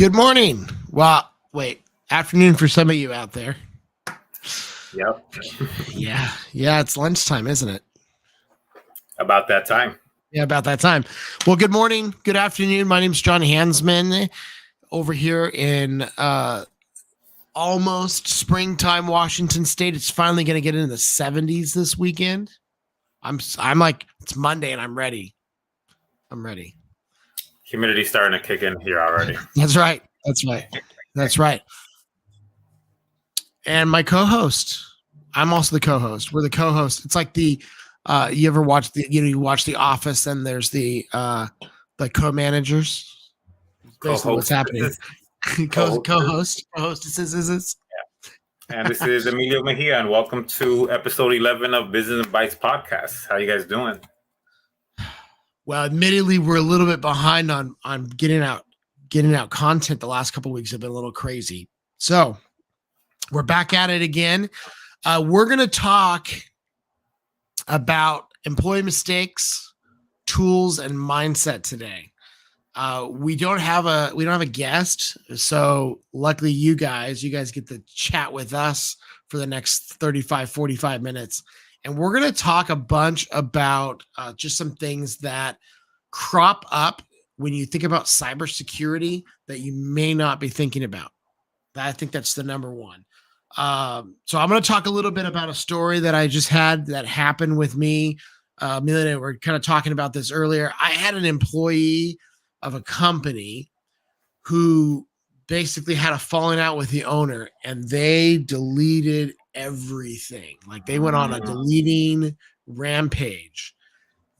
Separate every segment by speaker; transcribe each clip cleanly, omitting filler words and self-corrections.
Speaker 1: Good morning. Well, wait, afternoon for some of you out there.
Speaker 2: Yep.
Speaker 1: Yeah, it's lunchtime, isn't it?
Speaker 2: About that time.
Speaker 1: Yeah, about that time. Well, good morning, good afternoon. My name's John Hansman over here in almost springtime Washington State. It's finally going to get into the 70s this weekend. I'm like, it's Monday and I'm ready.
Speaker 2: Humidity's starting to kick in here already.
Speaker 1: That's right. And my co-host, I'm also the co-host. We're the co-host. It's like the you ever watch you watch The Office and there's the co-managers. Basically what's happening. Co-hostesses.
Speaker 2: And this is Emilio Mejia, and welcome to episode 11 of Business and Bites podcast. How you guys doing?
Speaker 1: Well, admittedly, we're a little bit behind on getting out content. The last couple of weeks have been a little crazy. So we're back at it again. We're going to talk about employee mistakes, tools, and mindset today. We don't have a guest, so luckily you guys get to chat with us for the next 45 minutes, and we're going to talk a bunch about just some things that crop up when you think about cybersecurity that you may not be thinking about. I think that's the number one. So I'm going to talk a little bit about a story that I just had that happened with me. Amelia and I were kind of talking about this earlier. I had an employee of a company who basically had a falling out with the owner, and they deleted everything. Like, they went on a deleting rampage.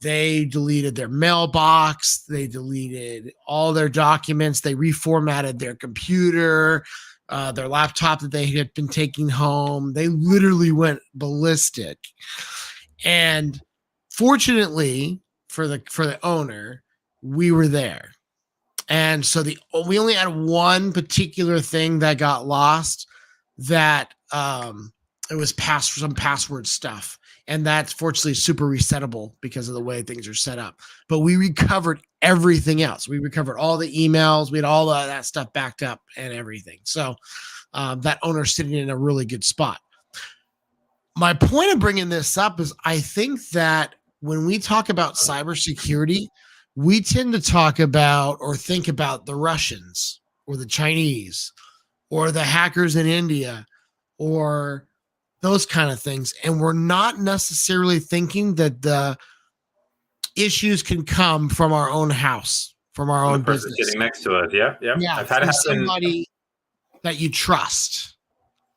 Speaker 1: They deleted their mailbox. They deleted all their documents. They reformatted their computer, their laptop that they had been taking home. They literally went ballistic. And fortunately for the owner, we were there. And so we only had one particular thing that got lost, that it was some password stuff. And that's fortunately super resettable because of the way things are set up. But we recovered everything else. We recovered all the emails. We had all that stuff backed up and everything. So that owner's sitting in a really good spot. My point of bringing this up is I think that when we talk about cybersecurity, we tend to talk about or think about the Russians or the Chinese or the hackers in India or those kind of things. And we're not necessarily thinking that the issues can come from our own house, from our own business.
Speaker 2: Sitting next to us. Yeah.
Speaker 1: I've had it happen. Somebody that you trust.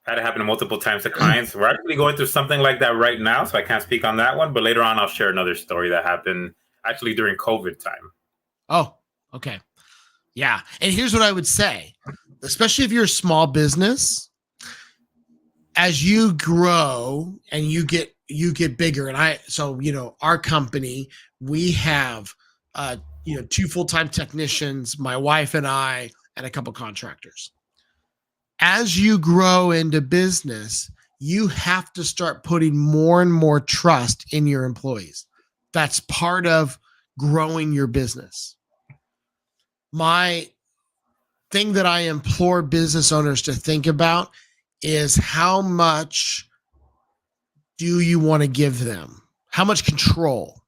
Speaker 2: Had it happen multiple times to clients. We're actually going through something like that right now, so I can't speak on that one. But later on, I'll share another story that happened actually during COVID time.
Speaker 1: Oh, okay. Yeah. And here's what I would say, especially if you're a small business, as you grow and you get bigger. And our company, we have, 2 full-time technicians, my wife and I, and a couple contractors. As you grow into business, you have to start putting more and more trust in your employees. That's part of growing your business. My thing that I implore business owners to think about is how much do you want to give them? How much control?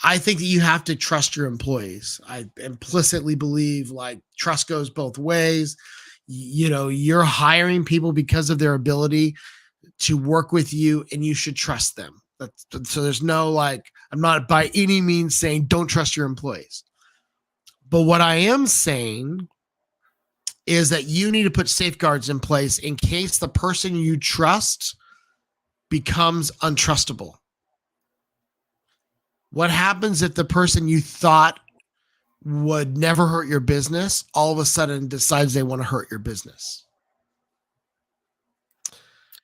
Speaker 1: I think that you have to trust your employees. I implicitly believe like trust goes both ways. You're hiring people because of their ability to work with you, and you should trust them. So there's no I'm not by any means saying don't trust your employees. But what I am saying is that you need to put safeguards in place in case the person you trust becomes untrustable. What happens if the person you thought would never hurt your business all of a sudden decides they want to hurt your business?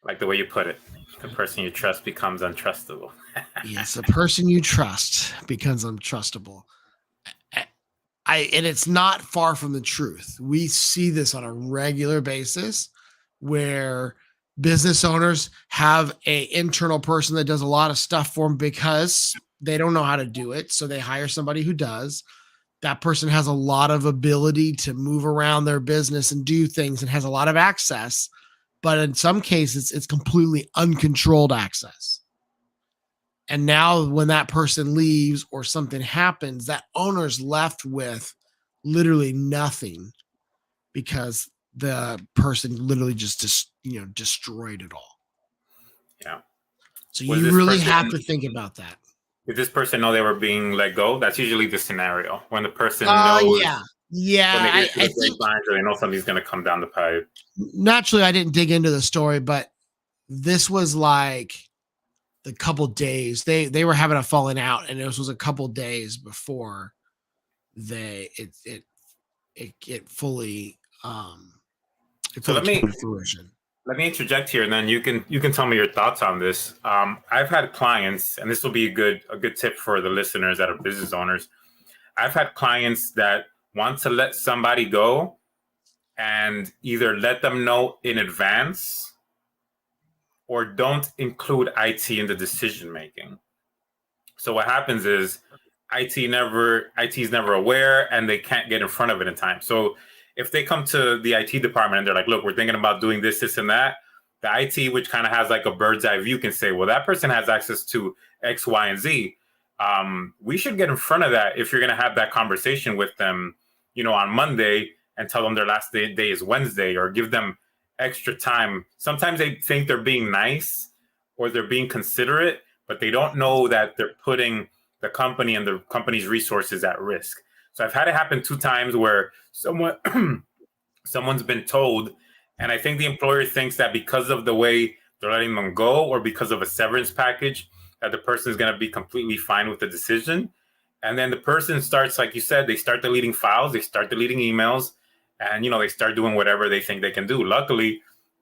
Speaker 2: Like the way you put it, the person you trust becomes untrustable.
Speaker 1: Yes, the person you trust becomes untrustable. And it's not far from the truth. We see this on a regular basis where business owners have an internal person that does a lot of stuff for them because they don't know how to do it. So they hire somebody who does. that person has a lot of ability to move around their business and do things and has a lot of access. But in some cases, it's completely uncontrolled access. And now when that person leaves or something happens, that owner's left with literally nothing because the person literally just destroyed it all.
Speaker 2: Yeah.
Speaker 1: So you really have to think about that.
Speaker 2: Did this person know they were being let go? That's usually the scenario when the person knows.
Speaker 1: Yeah.
Speaker 2: When they get to the grapevines or they know something's going to come down the pipe.
Speaker 1: Naturally, I didn't dig into the story, but this was like the couple days they were having a falling out, and it was a couple days before it fully
Speaker 2: so let me
Speaker 1: fruition.
Speaker 2: Let me interject here, and then you can tell me your thoughts on this. I've had clients, and this will be a good tip for the listeners that are business owners. I've had clients that want to let somebody go and either let them know in advance or don't include IT in the decision making. So what happens is IT is never aware, and they can't get in front of it in time. So if they come to the IT department and they're like, look, we're thinking about doing this, this, and that, the IT, which kind of has like a bird's eye view, can say, well, that person has access to X, Y, and Z. We should get in front of that if you're going to have that conversation with them, on Monday, and tell them their last day is Wednesday, or give them extra time. Sometimes they think they're being nice or they're being considerate, but they don't know that they're putting the company and the company's resources at risk. So I've had it happen 2 times where someone's been told, and I think the employer thinks that because of the way they're letting them go or because of a severance package, that the person is going to be completely fine with the decision. And then the person starts, like you said, they start deleting files, they start deleting emails, and, they start doing whatever they think they can do. Luckily,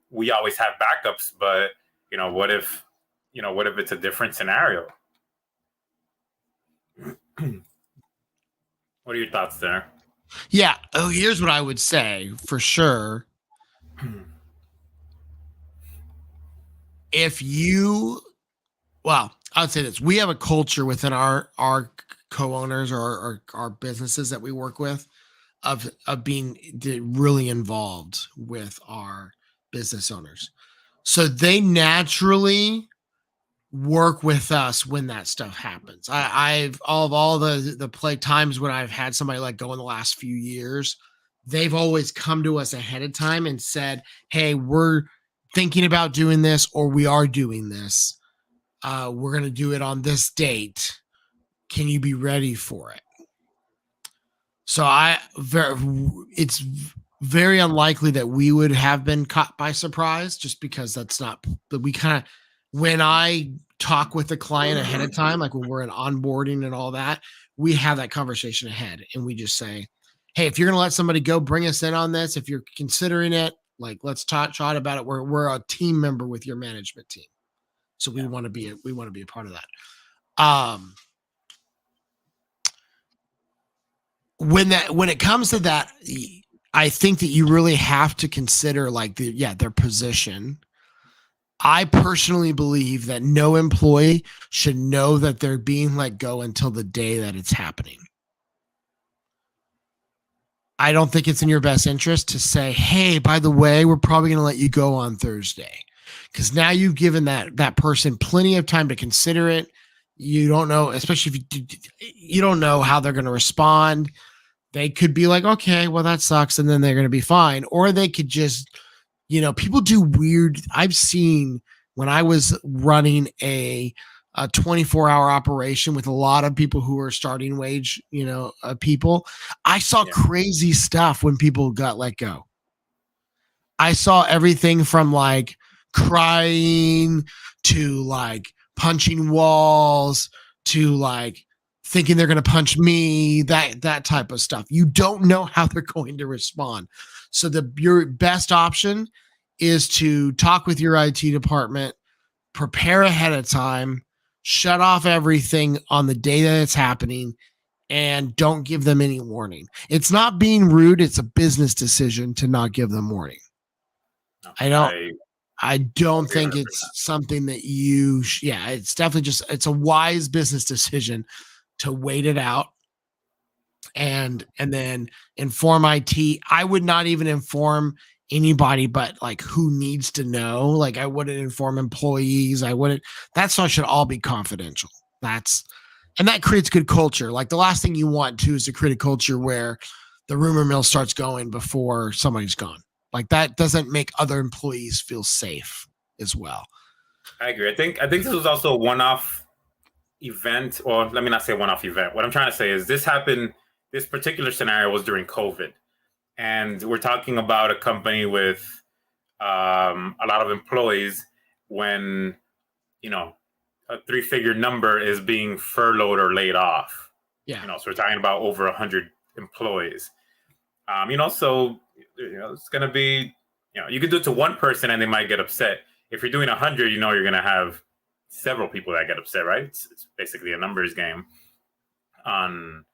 Speaker 2: we always have backups, but, what if it's a different scenario? What are your thoughts there?
Speaker 1: Yeah. Oh, here's what I would say for sure. I would say this. We have a culture within our co-owners or our businesses that we work with of being really involved with our business owners. So they naturally work with us when that stuff happens. I've all the play times when I've had somebody let go in the last few years, they've always come to us ahead of time and said, hey, we're thinking about doing this, or we are doing this. We're going to do it on this date. Can you be ready for it? So it's very unlikely that we would have been caught by surprise, just because that's not that we kind of, when I talk with the client ahead of time, like when we're in onboarding and all that, we have that conversation ahead, and we just say, hey, if you're going to let somebody go, bring us in on this. If you're considering it, like, let's chat about it. We're a team member with your management team. So we want to be a part of that. When it comes to that, I think that you really have to consider their position. I personally believe that no employee should know that they're being let go until the day that it's happening. I don't think it's in your best interest to say, hey, by the way, we're probably going to let you go on Thursday. Because now you've given that person plenty of time to consider it. You don't know, especially if you don't know how they're going to respond. They could be like, okay, well, that sucks, and then they're going to be fine. Or they could just, people do weird. I've seen when I was running a 24-hour operation with a lot of people who are starting wage, people, I saw crazy stuff when people got let go. I saw everything from like crying to like punching walls to like thinking they're going to punch me, that type of stuff. You don't know how they're going to respond. So your best option is to talk with your IT department, prepare ahead of time, shut off everything on the day that it's happening, and don't give them any warning. It's not being rude. It's a business decision to not give them warning. I don't think it's something that it's definitely it's a wise business decision to wait it out and then inform IT. I would not even inform anybody but like who needs to know. Like I wouldn't inform employees. That stuff should all be confidential. And that creates good culture. Like the last thing you want to is to create a culture where the rumor mill starts going before somebody's gone. Like that doesn't make other employees feel safe as well.
Speaker 2: I agree. I think this was also a one-off event, or let me not say one-off event. What I'm trying to say is this particular scenario was during COVID. And we're talking about a company with a lot of employees when, a 3-figure number is being furloughed or laid off.
Speaker 1: Yeah.
Speaker 2: So we're talking about over 100 employees. So, it's going to be, you can do it to one person and they might get upset. If you're doing 100, you're going to have several people that get upset, right? It's basically a numbers game on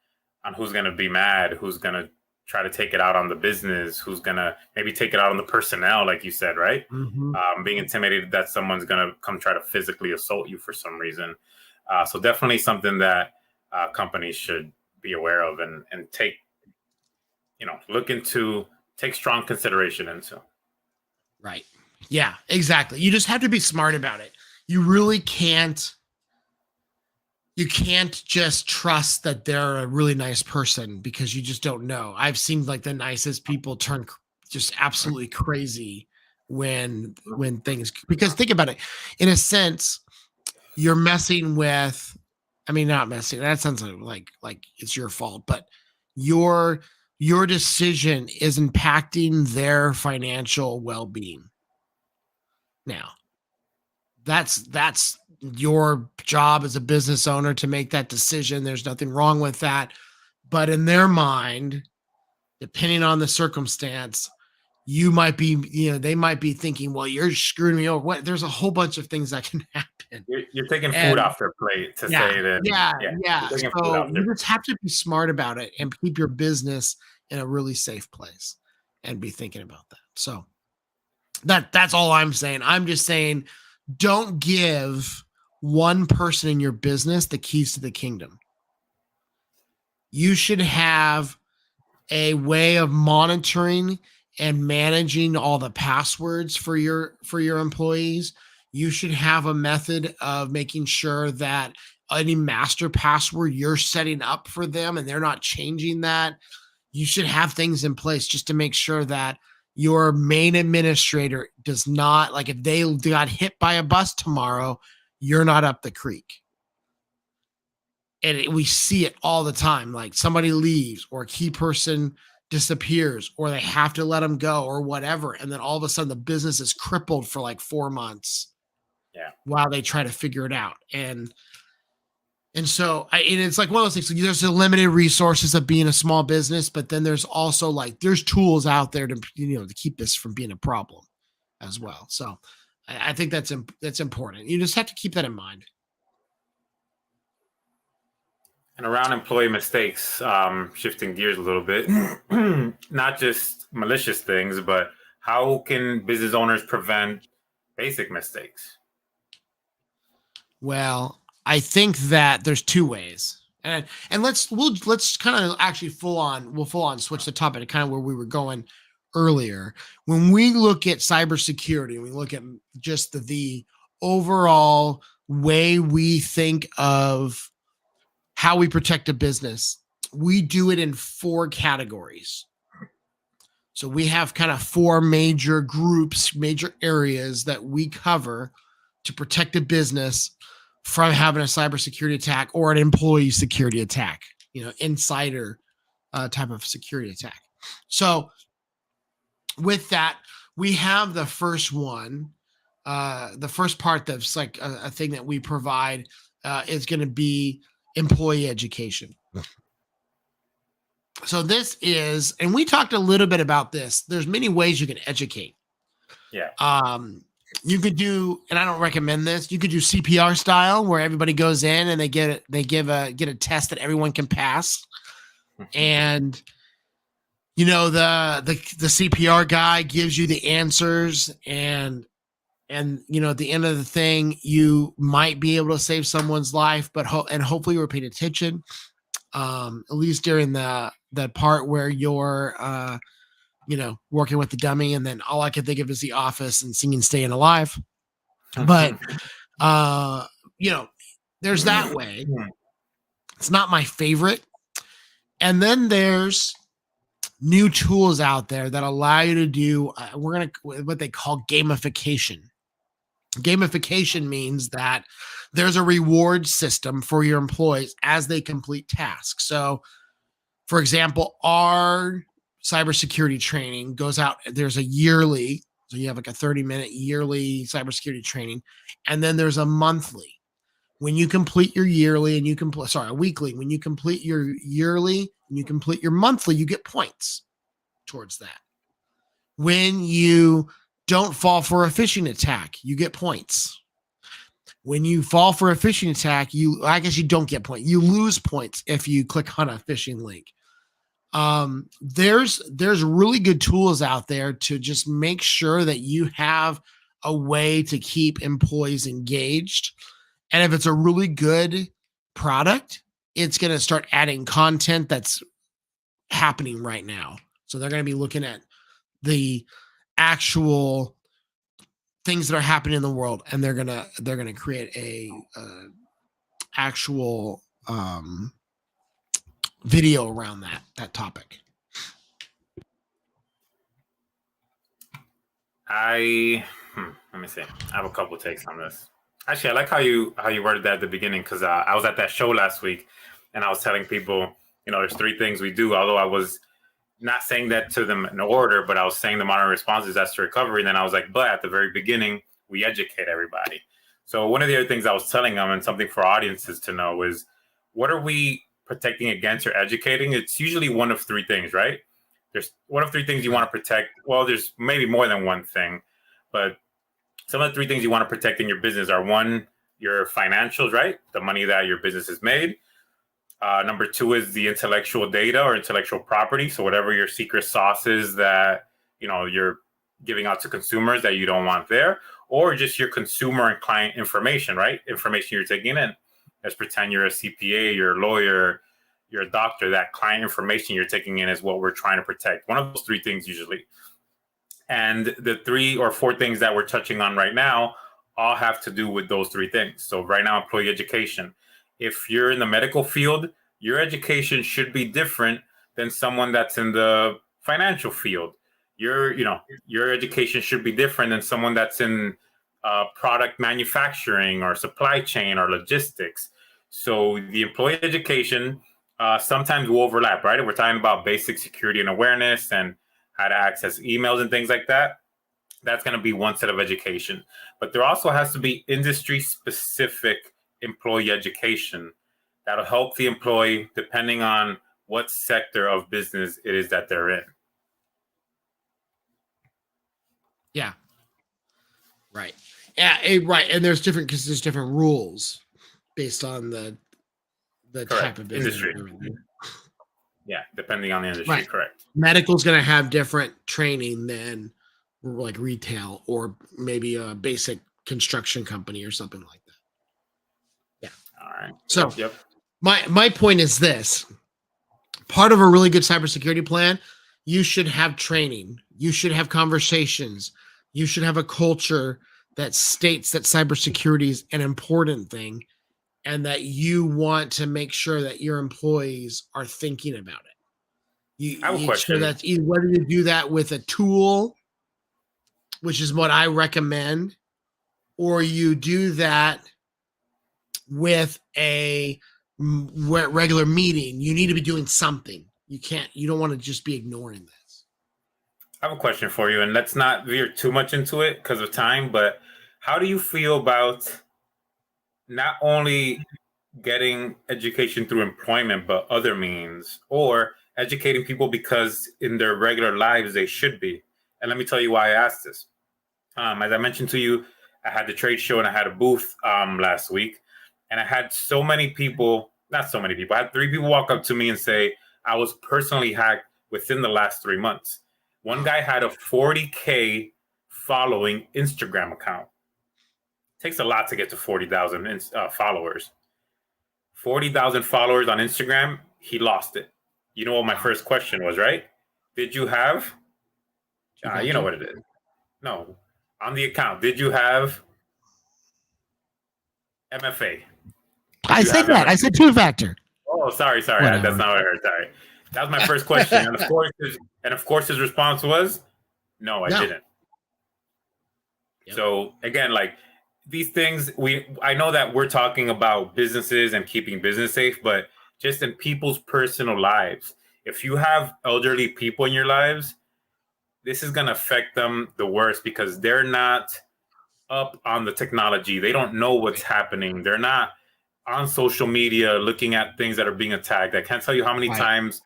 Speaker 2: who's going to be mad, who's going to try to take it out on the business, who's going to maybe take it out on the personnel, like you said, right?
Speaker 1: Mm-hmm.
Speaker 2: Being intimidated that someone's going to come try to physically assault you for some reason. So definitely something that companies should be aware of and take, take strong consideration into.
Speaker 1: Right. Yeah, exactly. You just have to be smart about it. You really can't just trust that they're a really nice person because you just don't know. I've seen like the nicest people turn just absolutely crazy when things, because think about it, in a sense, you're messing with, not messing, that sounds like it's your fault, but your decision is impacting their financial well-being. Now, that's your job as a business owner to make that decision. There's nothing wrong with that. But in their mind, depending on the circumstance, you might be, they might be thinking, well, you're screwing me over. What? There's a whole bunch of things that can happen.
Speaker 2: You're taking food off their plate to say that.
Speaker 1: Yeah. So you just have to be smart about it and keep your business in a really safe place and be thinking about that. So that's all I'm saying. I'm just saying, don't give one person in your business the keys to the kingdom. You should have a way of monitoring and managing all the passwords for your employees. You should have a method of making sure that any master password you're setting up for them and they're not changing that. You should have things in place just to make sure that your main administrator does not, like if they got hit by a bus tomorrow, you're not up the creek. And we see it all the time. Like somebody leaves or a key person disappears or they have to let them go or whatever. And then all of a sudden the business is crippled for like 4 months while they try to figure it out. And so it's like one of those things. So there's the limited resources of being a small business, but then there's also there's tools out there to keep this from being a problem as well. So I think that's important. You just have to keep that in mind.
Speaker 2: And around employee mistakes, shifting gears a little bit, not just malicious things, but how can business owners prevent basic mistakes?
Speaker 1: Well, I think that there's two ways, and let's kind of actually full on switch the topic to kind of where we were going earlier. When we look at cybersecurity, we look at just the overall way we think of how we protect a business. We do it in 4 categories. So we have kind of 4 major groups, major areas that we cover to protect a business from having a cybersecurity attack or an employee security attack, insider type of security attack. So with that, we have the first one. The first part that's like a thing that we provide is going to be employee education. So this is, and we talked a little bit about this. There's many ways you can educate.
Speaker 2: Yeah.
Speaker 1: You could do, and I don't recommend this, you could do CPR style where everybody goes in and they get a test that everyone can pass. And the CPR guy gives you the answers and at the end of the thing, you might be able to save someone's life, but hopefully you were paying attention. At least during that part where you're working with the dummy, and then all I can think of is The Office and Singing Staying Alive. But there's that way. It's not my favorite. And then there's new tools out there that allow you to do what they call gamification. Gamification means that there's a reward system for your employees as they complete tasks. So, for example, our cybersecurity training goes out. There's a yearly, so you have like a 30-minute yearly cybersecurity training, and then there's a monthly. When you complete your yearly and a weekly, when you complete your yearly and you complete your monthly, you get points towards that. When you don't fall for a phishing attack, you get points. When you fall for a phishing attack, you don't get points. You lose points if you click on a phishing link. There's really good tools out there to just make sure that you have a way to keep employees engaged. And if it's a really good product, it's going to start adding content that's happening right now. So they're going to be looking at the actual things that are happening in the world, and they're gonna create a actual video around that topic.
Speaker 2: Let me see. I have a couple of takes on this. Actually, I like how you worded that at the beginning, because I was at that show last week, and I was telling people, there's 3 things we do. Although I was not saying that to them in order, but I was saying the modern response is disaster recovery. And then I was like, but at the very beginning, we educate everybody. So one of the other things I was telling them, and something for audiences to know, is what are we protecting against or educating? It's usually one of 3 things, right? There's one of 3 things you want to protect. Well, there's maybe more than one thing, but some of the 3 things you want to protect in your business are: 1, your financials, right? The money that your business has made. Number 2 is the intellectual data or intellectual property. So whatever your secret sauce is that, you're giving out to consumers that you don't want there, or just your consumer and client information, right? Information you're taking in. Let's pretend you're a CPA, you're a lawyer, you're a doctor. That client information you're taking in is what we're trying to protect. One of those 3 things usually. And the 3 or 4 things that we're touching on right now all have to do with those 3 things. So right now, employee education. If you're in the medical field, your education should be different than someone that's in the financial field. Your education should be different than someone that's in product manufacturing or supply chain or logistics. So the employee education sometimes will overlap, right? If we're talking about basic security and awareness and how to access emails and things like that, that's going to be one set of education. But there also has to be industry-specific employee education that'll help the employee depending on what sector of business it is that they're in.
Speaker 1: Yeah. Right. Yeah. Right. And there's different rules based on the type of business.
Speaker 2: Industry. Yeah. Depending on the industry. Right. Correct.
Speaker 1: Medical's going to have different training than like retail or maybe a basic construction company or something like that. Yeah.
Speaker 2: All right.
Speaker 1: So my point is this: part of a really good cybersecurity plan, you should have training, you should have conversations, you should have a culture that states that cybersecurity is an important thing, and that you want to make sure that your employees are thinking about it.
Speaker 2: I have a question.
Speaker 1: Sure that's either whether you do that with a tool, which is what I recommend, or you do that with a regular meeting. You need to be doing something. You don't want to just be ignoring this.
Speaker 2: I have a question for you, and let's not veer too much into it because of time, but how do you feel about not only getting education through employment, but other means, or educating people because in their regular lives they should be? And let me tell you why I asked this. As I mentioned to you, I had the trade show and I had a booth last week, and I had I had 3 people walk up to me and say, I was personally hacked within the last 3 months. One guy had a 40K following Instagram account. It takes a lot to get to 40,000 followers. 40,000 followers on Instagram. he lost it. You know what my first question was, right? Did you have? You know what it is. No, on the account. Did you have MFA?
Speaker 1: I said that. I said two-factor.
Speaker 2: Oh, sorry. That's not what I heard. Sorry. That was my first question, and of course, his response was, "No, I didn't." Yep. So again, like these things, I know that we're talking about businesses and keeping business safe, but just in people's personal lives, if you have elderly people in your lives, this is going to affect them the worst because they're not up on the technology. They don't know what's happening. They're not on social media looking at things that are being attacked. I can't tell you how many times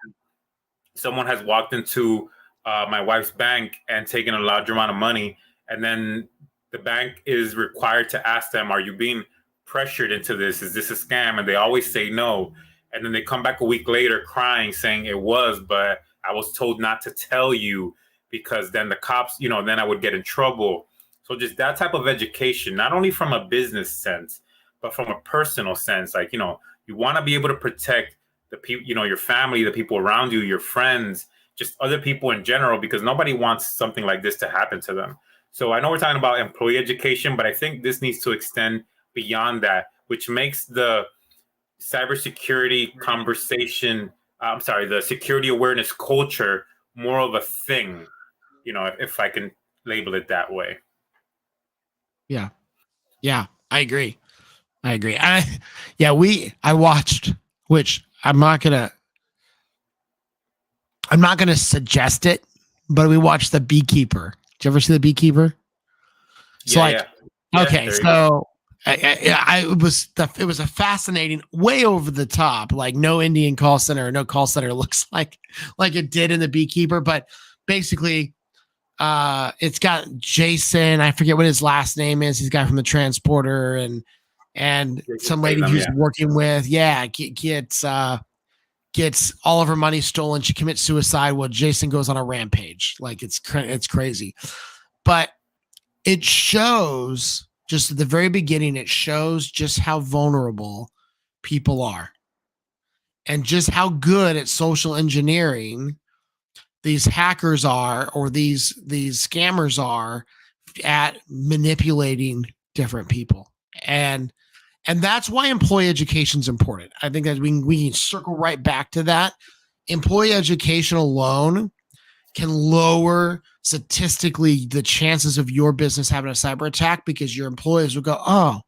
Speaker 2: someone has walked into my wife's bank and taken a large amount of money, and then the bank is required to ask them, are you being pressured into this? Is this a scam? And they always say no. And then they come back a week later crying, saying it was, but I was told not to tell you because then the cops, then I would get in trouble. So just that type of education, not only from a business sense, but from a personal sense, like, you want to be able to protect the people, your family, the people around you, your friends, just other people in general, because nobody wants something like this to happen to them. So I know we're talking about employee education, but I think this needs to extend beyond that, which makes the cybersecurity conversation, the security awareness culture more of a thing, if I can label it that way.
Speaker 1: Yeah. Yeah, I agree. I watched, which I'm not gonna suggest it, but we watched The Beekeeper. Did you ever see The Beekeeper? So okay, so it was a fascinating, way over the top, like no Indian call center, no call center looks like it did in The Beekeeper, but basically, it's got Jason. I forget what his last name is. He's the guy from the Transporter, and some lady who's working with, gets all of her money stolen. She commits suicide. Well, Jason goes on a rampage. Like it's crazy, but it shows just at the very beginning. It shows just how vulnerable people are, and just how good at social engineering these hackers are, or these scammers are at manipulating different people. And that's why employee education is important. I think that we can circle right back to that. Employee education alone can lower statistically the chances of your business having a cyber attack, because your employees will go, oh,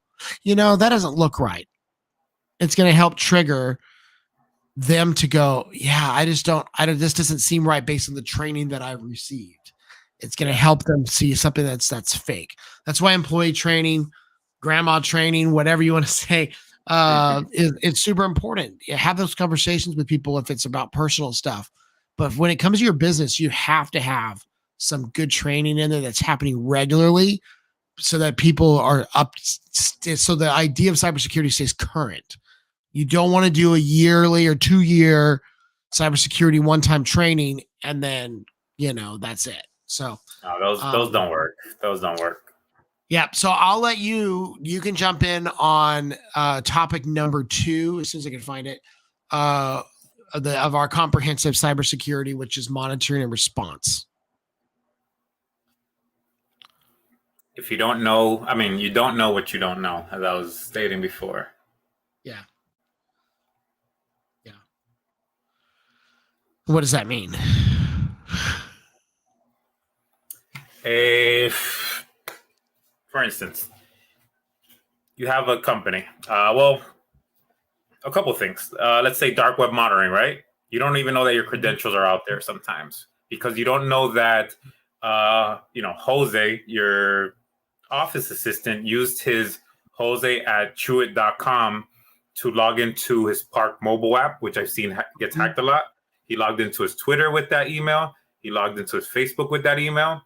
Speaker 1: that doesn't look right. It's going to help trigger them to go, yeah, this doesn't seem right based on the training that I've received. It's going to help them see something that's fake. That's why employee training, grandma training, whatever you want to say, it's super important. You have those conversations with people if it's about personal stuff. But when it comes to your business, you have to have some good training in there that's happening regularly, so that people are up. So the idea of cybersecurity stays current. You don't want to do a yearly or 2-year cybersecurity one-time training and then, that's it. So
Speaker 2: those don't work. Those don't work.
Speaker 1: Yeah. So I'll let you can jump in on topic number 2 as soon as I can find it, of our comprehensive cybersecurity, which is monitoring and response.
Speaker 2: If you don't know, you don't know what you don't know, as I was stating before.
Speaker 1: Yeah. What does that mean?
Speaker 2: For instance, you have a company. A couple things. Let's say dark web monitoring, right? You don't even know that your credentials are out there sometimes, because you don't know that, Jose, your office assistant, used his Jose@Truit.com to log into his Park mobile app, which I've seen gets hacked a lot. He logged into his Twitter with that email. He logged into his Facebook with that email.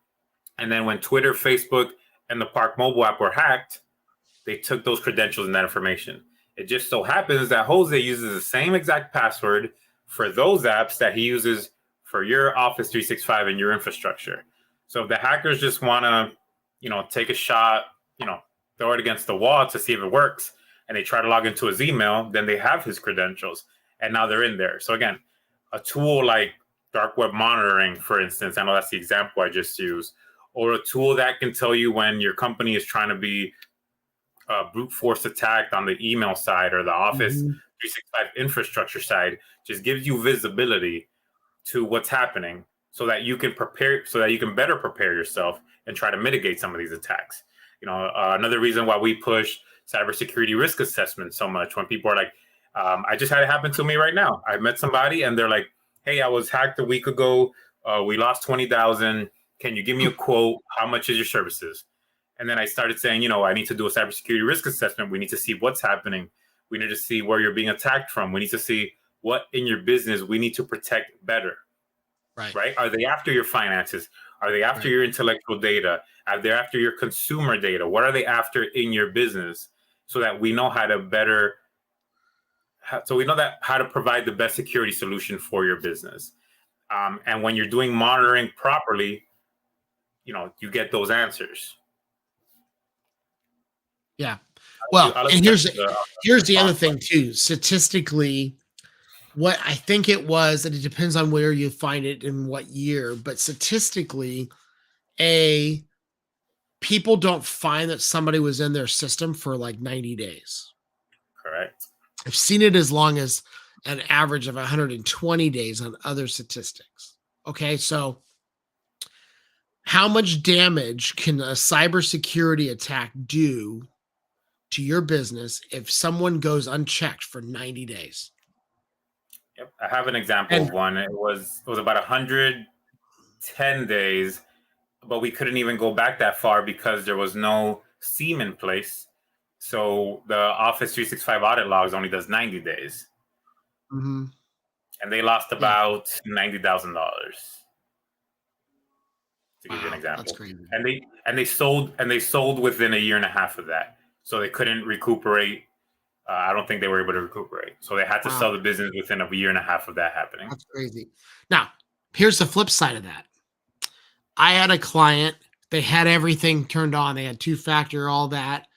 Speaker 2: And then when Twitter, Facebook, and the Park mobile app were hacked, they took those credentials and that information. It just so happens that Jose uses the same exact password for those apps that he uses for your Office 365 and your infrastructure. So if the hackers just want to, take a shot, throw it against the wall to see if it works, and they try to log into his email, then they have his credentials. and now they're in there. So again, a tool like dark web monitoring, for instance, I know that's the example I just used, or a tool that can tell you when your company is trying to be brute force attacked on the email side or the Office 365 infrastructure side, just gives you visibility to what's happening so that you can prepare, so that you can better prepare yourself and try to mitigate some of these attacks. Another reason why we push cybersecurity risk assessment so much, when people are like, I just had it happen to me right now. I met somebody and they're like, hey, I was hacked a week ago. We lost 20,000. Can you give me a quote? How much is your services? And then I started saying, I need to do a cybersecurity risk assessment. We need to see what's happening. We need to see where you're being attacked from. We need to see what in your business we need to protect better. Right? Are they after your finances? Are they after your intellectual data? Are they after your consumer data? What are they after in your business? So that we know how to how to provide the best security solution for your business. And when you're doing monitoring properly, you get those answers.
Speaker 1: Yeah. Well, and here's the other thing too. Statistically, what I think it was, and it depends on where you find it in what year, but statistically, people don't find that somebody was in their system for like 90 days.
Speaker 2: Correct.
Speaker 1: I've seen it as long as an average of 120 days on other statistics. Okay, so how much damage can a cybersecurity attack do to your business if someone goes unchecked for 90 days?
Speaker 2: Yep. I have an example of one. It was about 110 days, but we couldn't even go back that far because there was no SIEM in place. So the Office 365 audit logs only does 90 days.
Speaker 1: Mm-hmm.
Speaker 2: And they lost about $90,000. To give you an example.
Speaker 1: That's crazy.
Speaker 2: And they sold within a year and a half of that. So they couldn't recuperate. I don't think they were able to recuperate. So they had to sell the business within a year and a half of that happening.
Speaker 1: That's crazy. Now, here's the flip side of that. I had a client, they had everything turned on. They had two-factor, all that.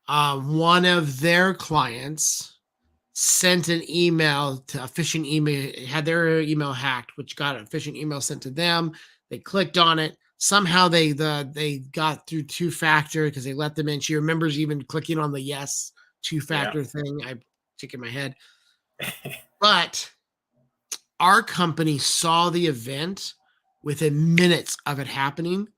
Speaker 1: One of their clients sent an email to a phishing email, had their email hacked, which got a phishing email sent to them. They clicked on it. Somehow they got through two-factor because they let them in. She remembers even clicking on the yes two-factor thing. I tick in my head. But our company saw the event within minutes of it happening.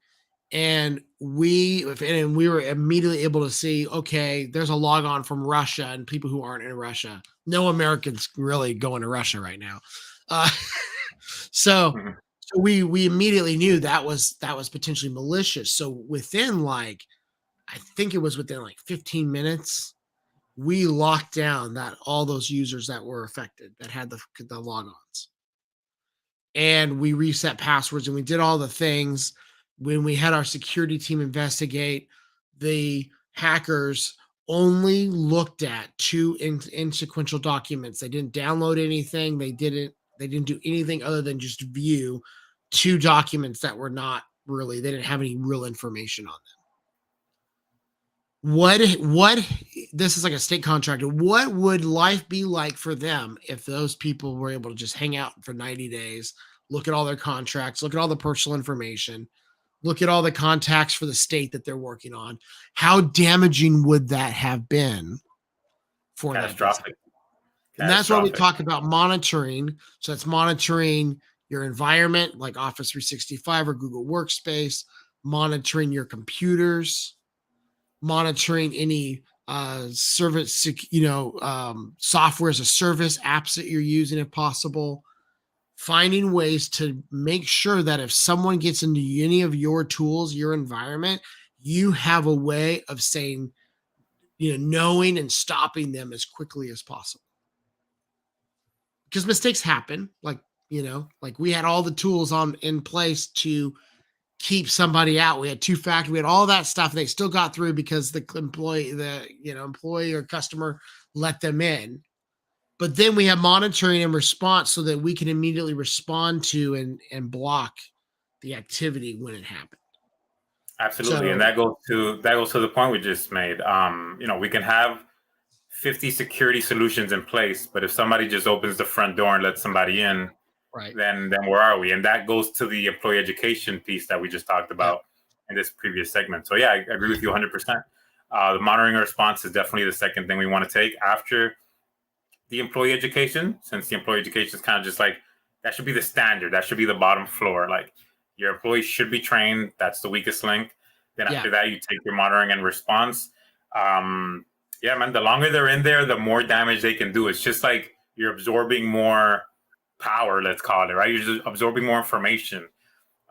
Speaker 1: And we were immediately able to see, okay, there's a log on from Russia and people who aren't in Russia. No Americans really going to Russia right now. So we immediately knew that was potentially malicious. So within I think it was within 15 minutes, we locked down all those users that were affected that had the logons. And we reset passwords and we did all the things. When we had our security team investigate, the hackers only looked at two insequential documents. They didn't download anything. They didn't do anything other than just view two documents that were not really, they didn't have any real information on them. What this is like a state contractor. What would life be like for them if those people were able to just hang out for 90 days, look at all their contracts, look at all the personal information, look at all the contacts for the state that they're working on? How damaging would that have been for
Speaker 2: catastrophic?
Speaker 1: And that's why we talk about monitoring. So it's monitoring your environment like Office 365 or Google Workspace, monitoring your computers, monitoring any service, software as a service apps that you're using if possible, finding ways to make sure that if someone gets into any of your tools, your environment, you have a way of saying, knowing and stopping them as quickly as possible. Because mistakes happen. Like we had all the tools in place to keep somebody out. We had two-factor, we had all that stuff. They still got through because the employee or customer let them in. But then we have monitoring and response so that we can immediately respond to and block the activity when it happened.
Speaker 2: Absolutely. And that goes to the point we just made. We can have 50 security solutions in place, but if somebody just opens the front door and lets somebody in,
Speaker 1: Right.
Speaker 2: then where are we? And that goes to the employee education piece that we just talked about in this previous segment. So yeah, I agree with you 100%. The monitoring response is definitely the second thing we want to take after the employee education, since the employee education is kind of just like, that should be the standard. That should be the bottom floor. Like, your employees should be trained. That's the weakest link. Then after that, you take your monitoring and response. Yeah, man, the longer they're in there, the more damage they can do. It's just like you're absorbing more power, let's call it, right? You're just absorbing more information,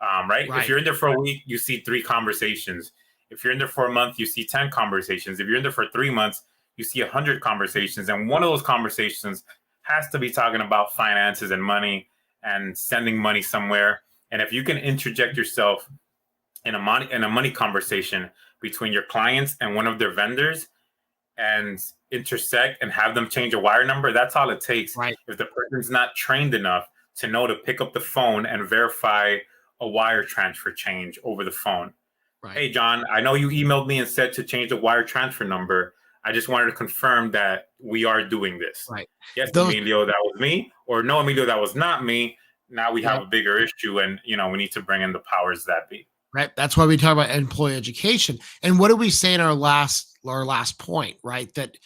Speaker 2: right? If you're in there for a week, you see 3 conversations. If you're in there for a month, you see 10 conversations. If you're in there for 3 months, you see 100 conversations. And one of those conversations has to be talking about finances and money and sending money somewhere. And if you can interject yourself in a money conversation between your clients and one of their vendors and intersect and have them change a wire number, that's all it takes.
Speaker 1: Right.
Speaker 2: If the person's not trained enough to know to pick up the phone and verify a wire transfer change over the phone. Right. Hey, John, I know you emailed me and said to change the wire transfer number. I just wanted to confirm that we are doing this.
Speaker 1: Right.
Speaker 2: Yes, Emilio, that was me. Or no, Emilio, that was not me. Now we have a bigger issue, and we need to bring in the powers that be.
Speaker 1: Right. That's why we talk about employee education. And what did we say in our last point, right? That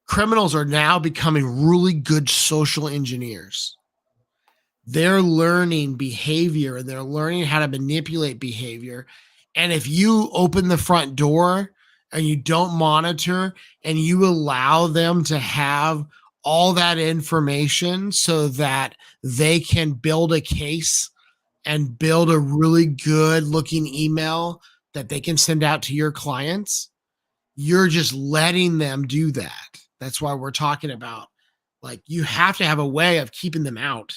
Speaker 1: criminals are now becoming really good social engineers. They're learning behavior and they're learning how to manipulate behavior. And if you open the front door and you don't monitor and you allow them to have all that information so that they can build a case and build a really good looking email that they can send out to your clients, you're just letting them do that. That's why we're talking about, like, you have to have a way of keeping them out,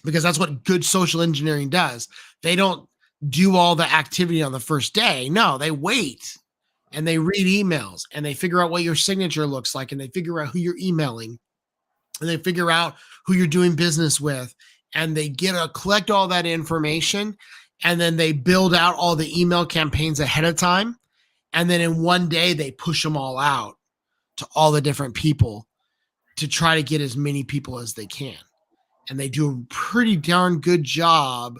Speaker 1: because that's what good social engineering does. They don't do all the activity on the first day. No, they wait and they read emails and they figure out what your signature looks like, and they figure out who you're emailing, and they figure out who you're doing business with, and they collect all that information, and then they build out all the email campaigns ahead of time. And then in one day, they push them all out to all the different people to try to get as many people as they can. And they do a pretty darn good job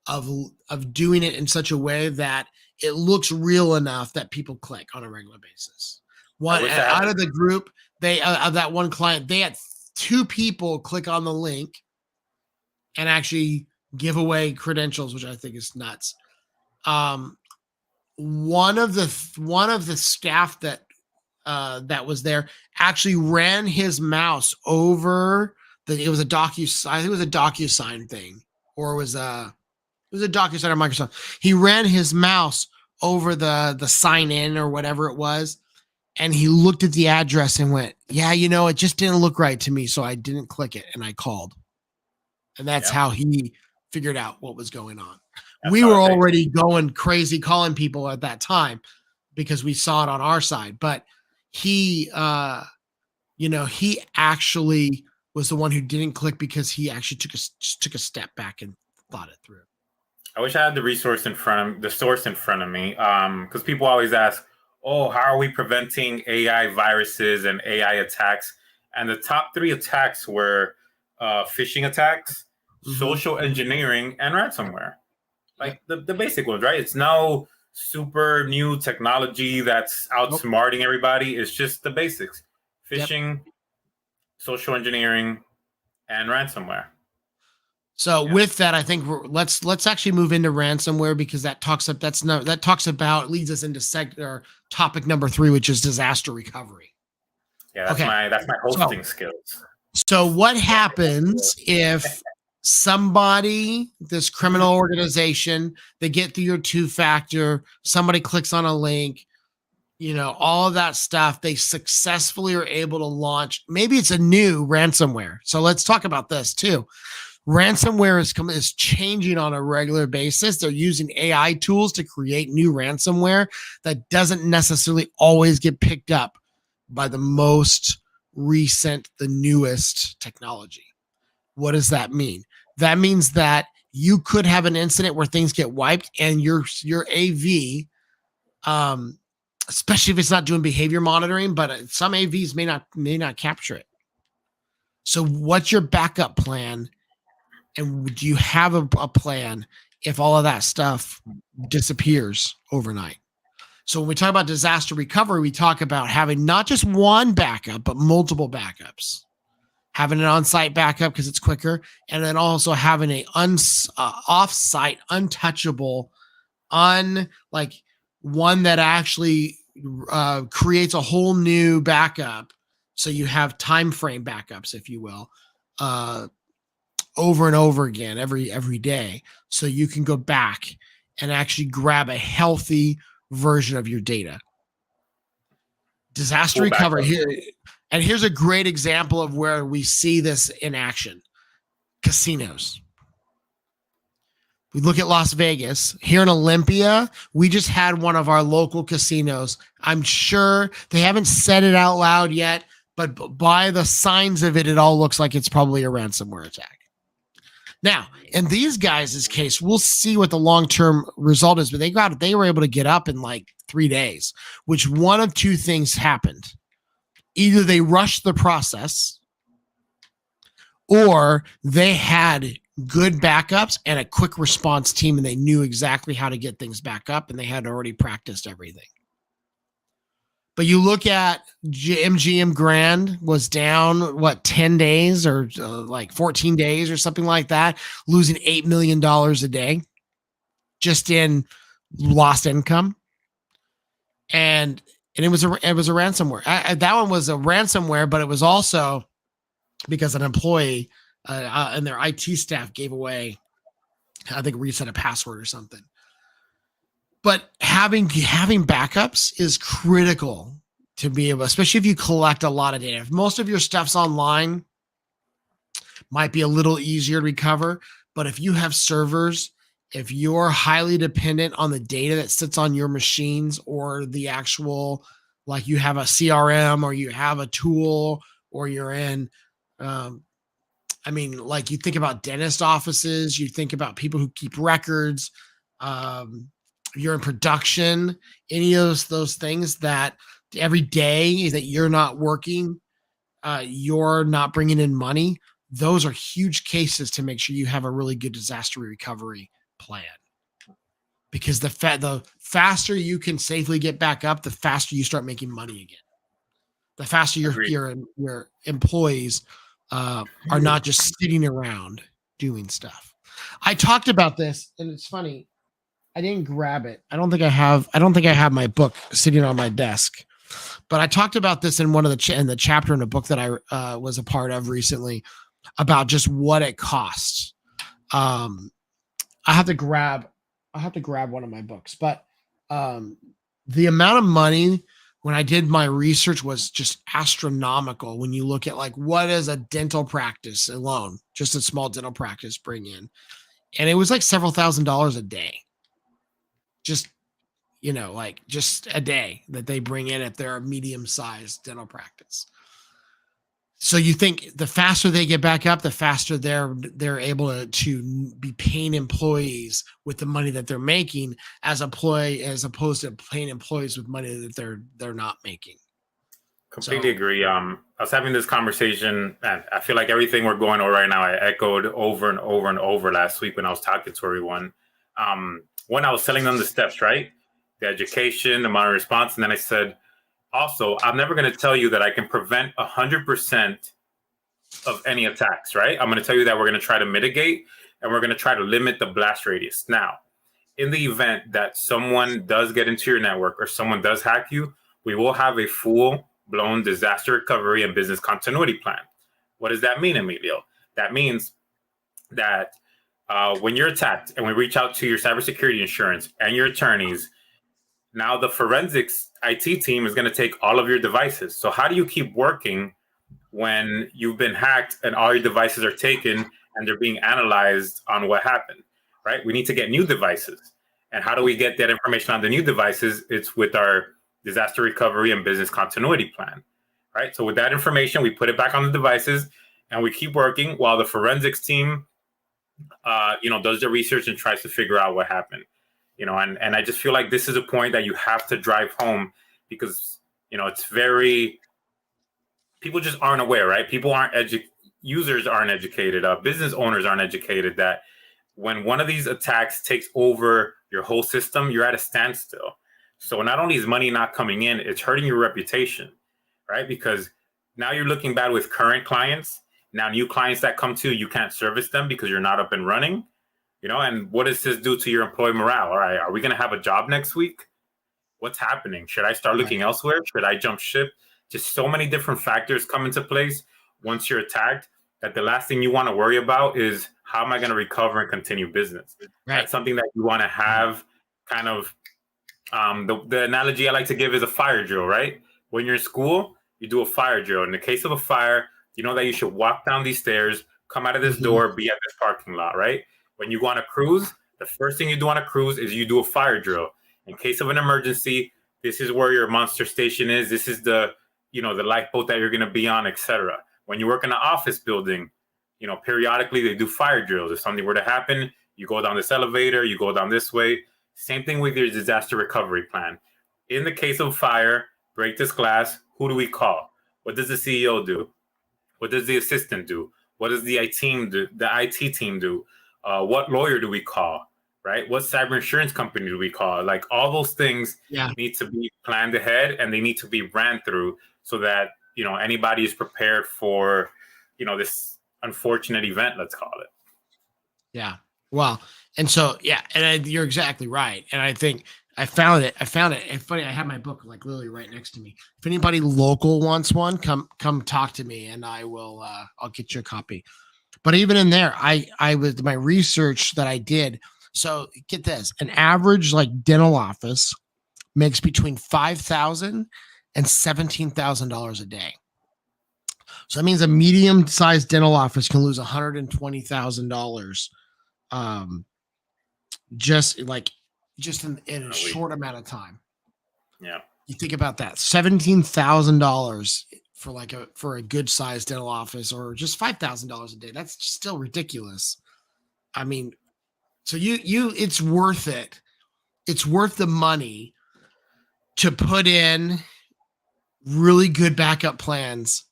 Speaker 1: of doing it in such a way that it looks real enough that people click on a regular basis. Out of the group, of that one client, they had 2 people click on the link and actually give away credentials, which I think is nuts. One of the staff that was there actually ran his mouse over it was a DocuSign thing, or it was a DocuSign or Microsoft. He ran his mouse over the sign in or whatever it was, and he looked at the address and went, yeah, it just didn't look right to me, so I didn't click it, and I called. And that's how he figured out what was going on. We were already going crazy calling people at that time because we saw it on our side, but he actually was the one who didn't click because he actually took a step back and thought it through.
Speaker 2: I wish I had the source in front of me, because people always ask, oh, how are we preventing AI viruses and AI attacks? And the top 3 attacks were phishing attacks, social engineering, and ransomware. Like the basic ones, right? It's no super new technology that's outsmarting everybody. It's just the basics: phishing, social engiering, and ransomware.
Speaker 1: So with that, I think let's actually move into ransomware, because leads us into topic number 3, which is disaster recovery.
Speaker 2: Yeah, that's my hosting skills.
Speaker 1: So what happens if this criminal organization, they get through your 2-factor, somebody clicks on a link, all of that stuff, they successfully are able to launch, maybe it's a new ransomware. So let's talk about this too. Ransomware is changing on a regular basis. They're using AI tools to create new ransomware that doesn't necessarily always get picked up by the most recent, the newest technology. What does that mean? That means that you could have an incident where things get wiped and your AV especially if it's not doing behavior monitoring, but some AVs may not capture it. So what's your backup plan? And do you have a plan if all of that stuff disappears overnight? So when we talk about disaster recovery, we talk about having not just one backup, but multiple backups. Having an on-site backup because it's quicker, and then also having a off-site, untouchable, one that actually creates a whole new backup. So you have time frame backups, if you will, over and over again every day. So you can go back and actually grab a healthy version of your data. Disaster recovery here. And here's a great example of where we see this in action. Casinos. We look at Las Vegas. Here in Olympia, we just had one of our local casinos. I'm sure they haven't said it out loud yet, but by the signs of it, it all looks like it's probably a ransomware attack. Now, in these guys' case, we'll see what the long-term result is, but they were able to get up in like 3 days, which one of two things happened. Either they rushed the process or they had good backups and a quick response team, and they knew exactly how to get things back up, and they had already practiced everything. But you look at MGM Grand was down, 10 days or like 14 days or something like that, losing $8 million a day just in lost income. And it was a ransomware. That one was a ransomware, but it was also because an employee and their IT staff gave away, I think, reset a password or something. But having backups is critical to be able, especially if you collect a lot of data. If most of your stuff's online, might be a little easier to recover. But if you have servers, if you're highly dependent on the data that sits on your machines, or the actual, like you have a CRM or you have a tool, or you're in, like you think about dentist offices, you think about people who keep records, you're in production, any of those things that every day that you're not working, you're not bringing in money. Those are huge cases to make sure you have a really good disaster recovery plan. Because the faster you can safely get back up, the faster you start making money again. The faster your employees are not just sitting around doing stuff. I talked about this, and it's funny. I didn't grab it. I don't think I have my book sitting on my desk, but I talked about this in one of the chapter in a book that I was a part of recently about just what it costs. I have to grab one of my books, but the amount of money when I did my research was just astronomical. When you look at like what is a dental practice alone, just a small dental practice bring in, and it was like several $1,000s a day. Just a day that they bring in if they're a medium-sized dental practice. So you think the faster they get back up, the faster they're able to be paying employees with the money that they're making, as opposed to paying employees with money that they're not making.
Speaker 2: Completely agree. I was having this conversation, and I feel like everything we're going over right now, I echoed over and over and over last week when I was talking to everyone. When I was telling them the steps, right? The education, the amount of response. And then I said, also, I'm never going to tell you that I can prevent 100% of any attacks, right? I'm going to tell you that we're going to try to mitigate, and we're going to try to limit the blast radius. Now, in the event that someone does get into your network or someone does hack you, we will have a full-blown disaster recovery and business continuity plan. What does that mean, Emilio? That means that when you're attacked and we reach out to your cybersecurity insurance and your attorneys, now the forensics IT team is going to take all of your devices. So how do you keep working when you've been hacked and all your devices are taken and they're being analyzed on what happened, right? We need to get new devices. And how do we get that information on the new devices? It's with our disaster recovery and business continuity plan, right? So with that information, we put it back on the devices and we keep working while the forensics team does the research and tries to figure out what happened, and I just feel like this is a point that you have to drive home, because it's very, people just aren't aware, right? People aren't users aren't educated, business owners aren't educated that when one of these attacks takes over your whole system, you're at a standstill. So not only is money not coming in, it's hurting your reputation, right? Because now you're looking bad with current clients. Now new clients that come to you, you can't service them because you're not up and running, and what does this do to your employee morale? All right, are we going to have a job next week? What's happening? Should I start looking elsewhere? Should I jump ship? Just so many different factors come into place once you're attacked that the last thing you want to worry about is how am I going to recover and continue business? Right. That's something that you want to have kind of, the analogy I like to give is a fire drill, right? When you're in school, you do a fire drill. In the case of a fire, you know that you should walk down these stairs, come out of this door, be at this parking lot, right? When you go on a cruise, the first thing you do on a cruise is you do a fire drill. In case of an emergency, this is where your monster station is. This is the lifeboat that you're going to be on, etc. When you work in an office building, periodically they do fire drills. If something were to happen, you go down this elevator, you go down this way. Same thing with your disaster recovery plan. In the case of fire, break this glass, who do we call? What does the CEO do? What does the assistant do? What does the IT team do? What lawyer do we call? Right? What cyber insurance company do we call? Like all those things need to be planned ahead and they need to be ran through so that, anybody is prepared for, this unfortunate event, let's call it.
Speaker 1: Yeah. Well, and so, you're exactly right. And I think I found it. And funny, I have my book like literally right next to me. If anybody local wants one, come talk to me and I will, I'll get you a copy. But even in there, I was my research that I did. So get this, an average like dental office makes between $5,000 and $17,000 a day. So that means a medium-sized dental office can lose $120,000 just in a short amount of time.
Speaker 2: Yeah.
Speaker 1: You think about that. $17,000 for a good sized dental office, or just $5,000 a day. That's still ridiculous. I mean, so it's worth it. It's worth the money to put in really good backup plans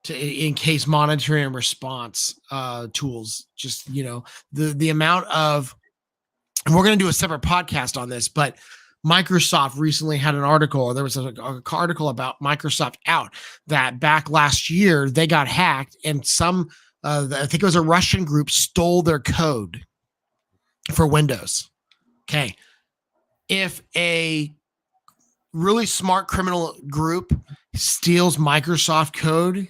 Speaker 1: in case monitoring and response tools. Just, the amount of, and we're going to do a separate podcast on this, but Microsoft recently had an article, or there was an article about Microsoft out that back last year they got hacked and I think it was a Russian group stole their code for Windows. Okay. If a really smart criminal group steals Microsoft code,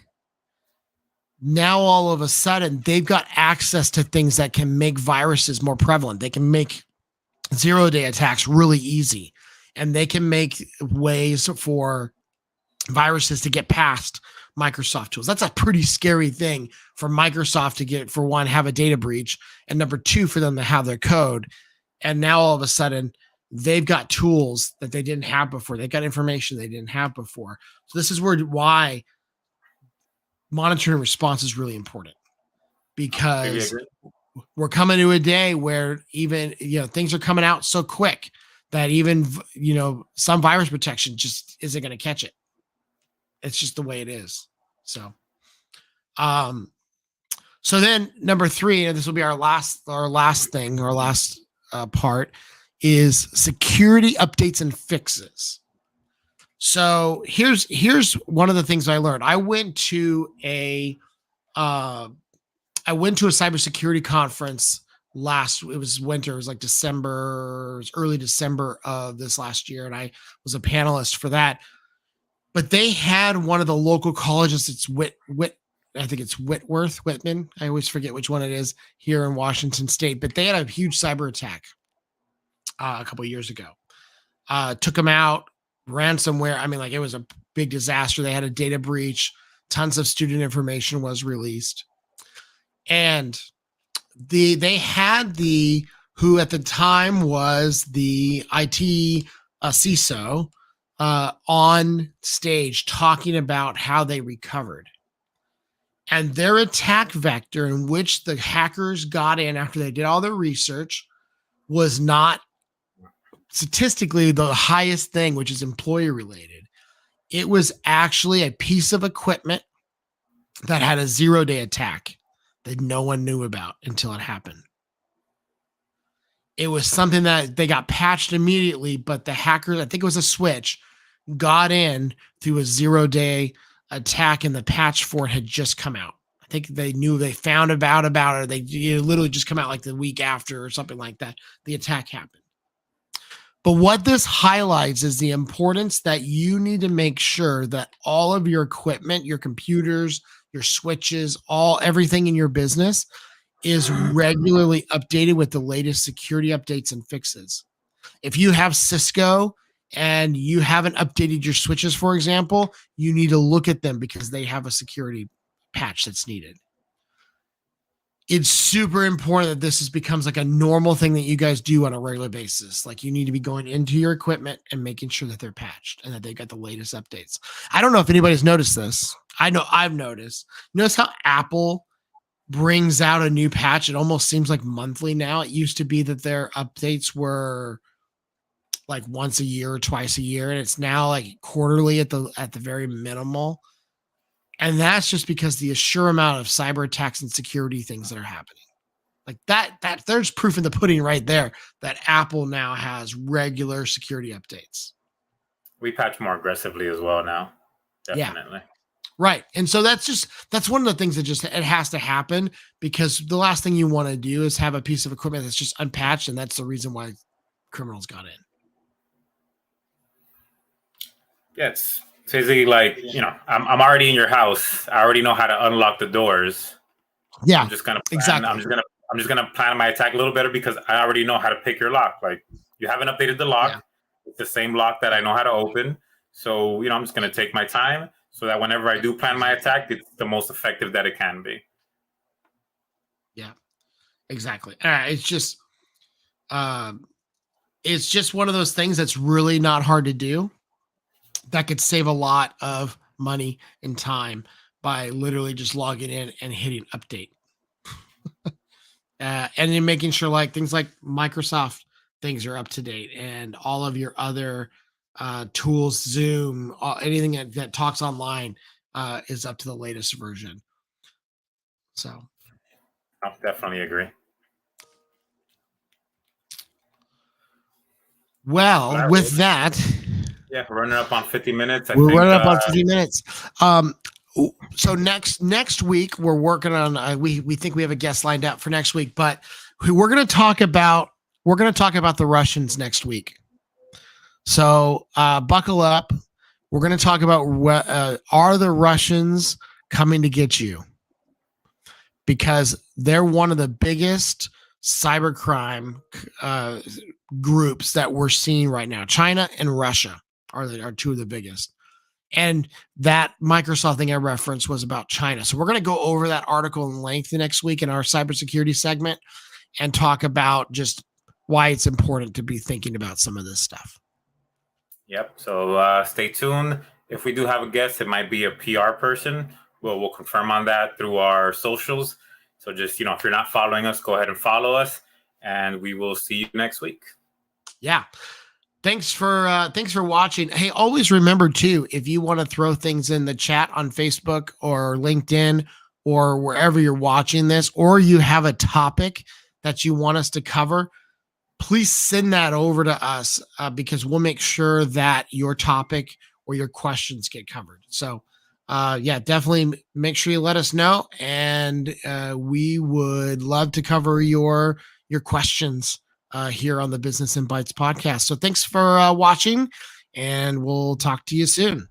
Speaker 1: now all of a sudden they've got access to things that can make viruses more prevalent. They can make zero-day attacks really easy, and they can make ways for viruses to get past Microsoft tools. That's a pretty scary thing for Microsoft to get, for one, have a data breach, and number two, for them to have their code. And now all of a sudden they've got tools that they didn't have before. They've got information they didn't have before. So this is why monitoring response is really important, because we're coming to a day where even, things are coming out so quick that even, some virus protection just isn't going to catch it. It's just the way it is. So, so then number 3, and this will be our last part, is security updates and fixes. So here's one of the things I learned. I went to a cybersecurity conference it was winter. It was like early December of this last year. And I was a panelist for that, but they had one of the local colleges. It's I think it's Whitman. I always forget which one it is here in Washington State, but they had a huge cyber attack a couple of years ago. Took them out, ransomware. I mean, like, it was a big disaster. They had a data breach. Tons of student information was released. And they had who at the time was the IT CISO on stage talking about how they recovered. And their attack vector in which the hackers got in after they did all their research was not statistically the highest thing, which is employee related. It was actually a piece of equipment that had a 0-day attack that no one knew about until it happened. It was something that they got patched immediately, but the hackers, I think it was a switch, got in through a 0-day attack, and the patch for it had just come out. I think they knew, they found about it. They literally just come out like the week after or something like that. The attack happened. But what this highlights is the importance that you need to make sure that all of your equipment, your computers, your switches, everything in your business is regularly updated with the latest security updates and fixes. If you have Cisco and you haven't updated your switches, for example, you need to look at them because they have a security patch that's needed. It's super important that this becomes like a normal thing that you guys do on a regular basis. Like, you need to be going into your equipment and making sure that they're patched and that they've got the latest updates. I don't know if anybody's noticed this. I know I've noticed. Notice how Apple brings out a new patch. It almost seems like monthly now. It used to be that their updates were like once a year or twice a year, and it's now like quarterly at the very minimal. And that's just because the sheer amount of cyber attacks and security things that are happening. Like that there's proof in the pudding right there that Apple now has regular security updates.
Speaker 2: We patch more aggressively as well now. Definitely.
Speaker 1: Yeah. Right. And so that's one of the things that it has to happen, because the last thing you want to do is have a piece of equipment that's just unpatched, and that's the reason why criminals got in.
Speaker 2: Yeah, it's basically like, I'm already in your house. I already know how to unlock the doors.
Speaker 1: Yeah,
Speaker 2: I'm just gonna plan,
Speaker 1: exactly.
Speaker 2: I'm just gonna plan my attack a little better because I already know how to pick your lock. Like, you haven't updated the lock. Yeah. It's the same lock that I know how to open. So, I'm just gonna take my time so that whenever I do plan my attack, it's the most effective that it can be.
Speaker 1: Yeah, exactly. It's just one of those things that's really not hard to do. That could save a lot of money and time by literally just logging in and hitting update. And then making sure like things like Microsoft things are up to date, and all of your other tools, Zoom, anything that talks online is up to the latest version. So
Speaker 2: I definitely agree.
Speaker 1: Well, with that,
Speaker 2: yeah, we're running up on 50 minutes.
Speaker 1: We're running up on 50 minutes. So next week we're working on. We think we have a guest lined up for next week, but we're going to talk about the Russians next week. So buckle up. We're going to talk about are the Russians coming to get you, because they're one of the biggest cybercrime groups that we're seeing right now. China and Russia are two of the biggest. And that Microsoft thing I referenced was about China. So we're going to go over that article in length next week in our cybersecurity segment and talk about just why it's important to be thinking about some of this stuff.
Speaker 2: Yep. So stay tuned. If we do have a guest, it might be a PR person. We'll confirm on that through our socials. So just, if you're not following us, go ahead and follow us, and we will see you next week.
Speaker 1: Yeah. Thanks for watching. Hey, always remember too, if you want to throw things in the chat on Facebook or LinkedIn or wherever you're watching this, or you have a topic that you want us to cover, please send that over to us because we'll make sure that your topic or your questions get covered. So definitely make sure you let us know, and we would love to cover your questions here on the Business in Bytes podcast. So thanks for watching, and we'll talk to you soon.